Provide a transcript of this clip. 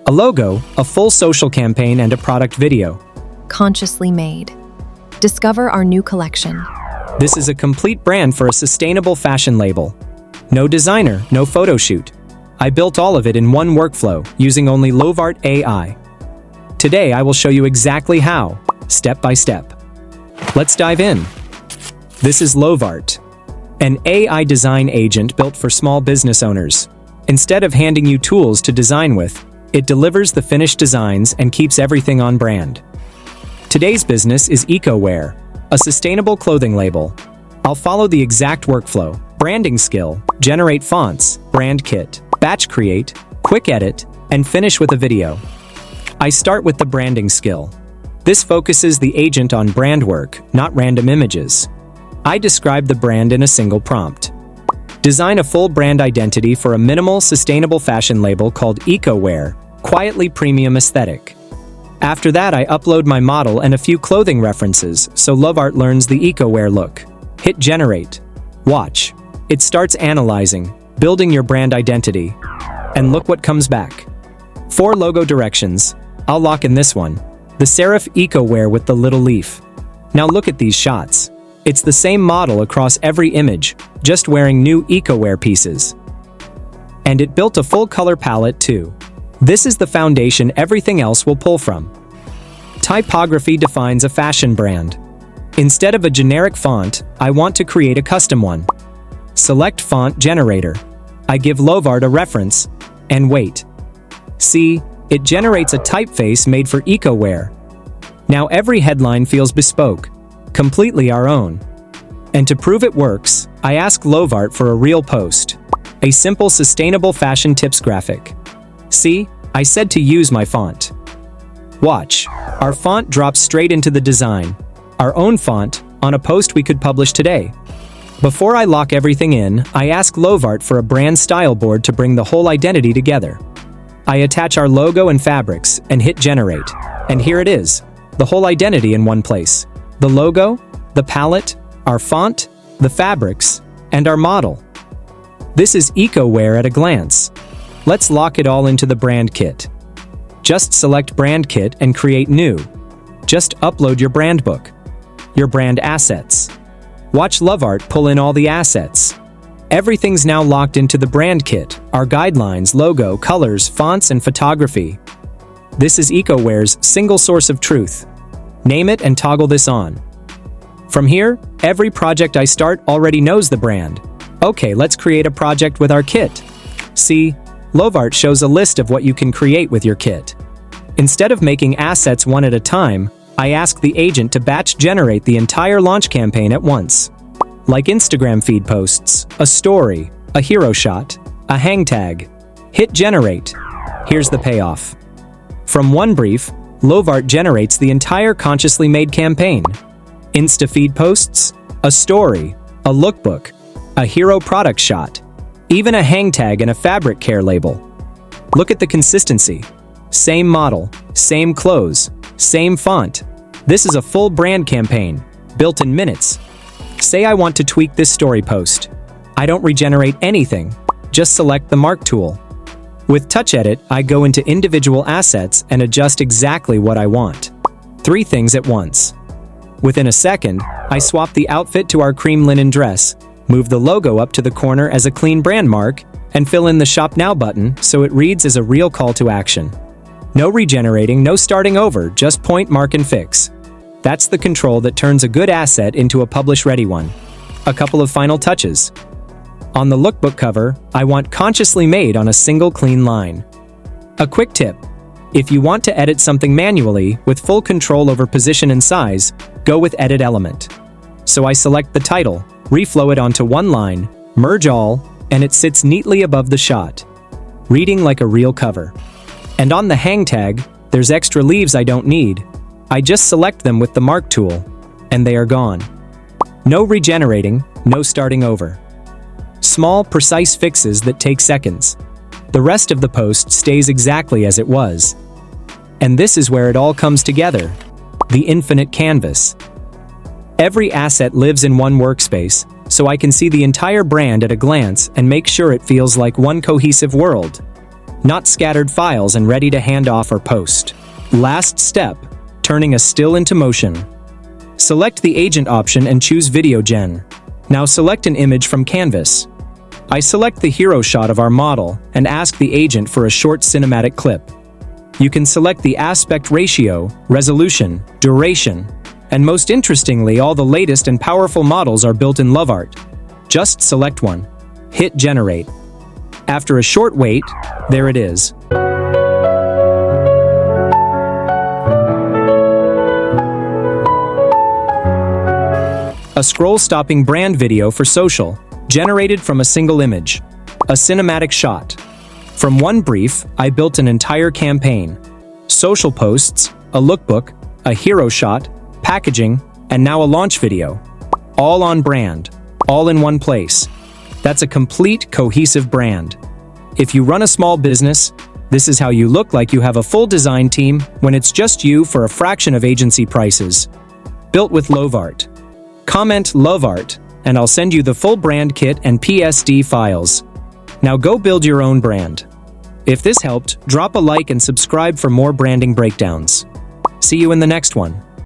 A logo, a full social campaign, and a product video. Consciously made. Discover our new collection. This is a complete brand for a sustainable fashion label. No designer, no photo shoot. I built all of it in one workflow, using only Lovart AI. Today I will show you exactly how, step by step. Let's dive in. This is Lovart, an AI design agent built for small business owners. Instead of handing you tools to design with, it delivers the finished designs and keeps everything on brand. Today's business is EcoWear, a sustainable clothing label. I'll follow the exact workflow: branding skill, generate fonts, brand kit, batch create, quick edit, and finish with a video. I start with the branding skill. This focuses the agent on brand work, not random images. I describe the brand in a single prompt. Design a full brand identity for a minimal, sustainable fashion label called EcoWear, quietly premium aesthetic. After that, I upload my model and a few clothing references so Lovart learns the EcoWear look. Hit generate. Watch. It starts analyzing, building your brand identity. And look what comes back. 4 logo directions. I'll lock in this one. The serif EcoWear with the little leaf. Now look at these shots. It's the same model across every image, just wearing new EcoWear pieces. And it built a full color palette too. This is the foundation everything else will pull from. Typography defines a fashion brand. Instead of a generic font, I want to create a custom one. Select Font Generator. I give Lovart a reference, and wait. See, it generates a typeface made for EcoWear. Now every headline feels bespoke, completely our own. And to prove it works, I ask Lovart for a real post. A simple sustainable fashion tips graphic. See, I said to use my font. Watch, our font drops straight into the design. Our own font, on a post we could publish today. Before I lock everything in, I ask Lovart for a brand style board to bring the whole identity together. I attach our logo and fabrics and hit generate. And here it is, the whole identity in one place. The logo, the palette, our font, the fabrics, and our model. This is EcoWear at a glance. Let's lock it all into the brand kit. Just select brand kit and create new. Just upload your brand book, your brand assets. Watch Lovart pull in all the assets. Everything's now locked into the brand kit, our guidelines, logo, colors, fonts, and photography. This is EcoWear's single source of truth. Name it and toggle this on. From here, every project I start already knows the brand. Okay, let's create a project with our kit. See, Lovart shows a list of what you can create with your kit. Instead of making assets one at a time, I ask the agent to batch generate the entire launch campaign at once. Like Instagram feed posts, a story, a hero shot, a hang tag. Hit generate. Here's the payoff. From one brief, Lovart generates the entire consciously made campaign. Insta feed posts, a story, a lookbook, a hero product shot, even a hang tag and a fabric care label. Look at the consistency. Same model, same clothes, same font. This is a full brand campaign, built in minutes. Say I want to tweak this story post. I don't regenerate anything, just select the mark tool. With Touch Edit, I go into individual assets and adjust exactly what I want. 3 things at once. Within a second, I swap the outfit to our cream linen dress, move the logo up to the corner as a clean brand mark, and fill in the Shop Now button so it reads as a real call to action. No regenerating, no starting over, just point, mark, and fix. That's the control that turns a good asset into a publish-ready one. A couple of final touches. On the lookbook cover, I want consciously made on a single clean line. A quick tip. If you want to edit something manually, with full control over position and size, go with Edit Element. So I select the title, reflow it onto one line, merge all, and it sits neatly above the shot, reading like a real cover. And on the hang tag, there's extra leaves I don't need. I just select them with the mark tool, and they are gone. No regenerating, no starting over. Small, precise fixes that take seconds. The rest of the post stays exactly as it was. And this is where it all comes together. The infinite canvas. Every asset lives in one workspace, so I can see the entire brand at a glance and make sure it feels like one cohesive world. not scattered files and ready to hand off or post. Last step, turning a still into motion. Select the agent option and choose Video Gen. Now select an image from Canvas. I select the hero shot of our model and ask the agent for a short cinematic clip. You can select the aspect ratio, resolution, duration, and most interestingly, all the latest and powerful models are built in Lovart. Just select one. Hit Generate. After a short wait, there it is. A scroll-stopping brand video for social, generated from a single image. A cinematic shot. From one brief, I built an entire campaign. Social posts, a lookbook, a hero shot, packaging, and now a launch video. All on brand, all in one place. That's a complete, cohesive brand. If you run a small business, this is how you look like you have a full design team when it's just you for a fraction of agency prices. Built with Lovart. Comment Lovart, and I'll send you the full brand kit and PSD files. Now go build your own brand. If this helped, drop a like and subscribe for more branding breakdowns. See you in the next one.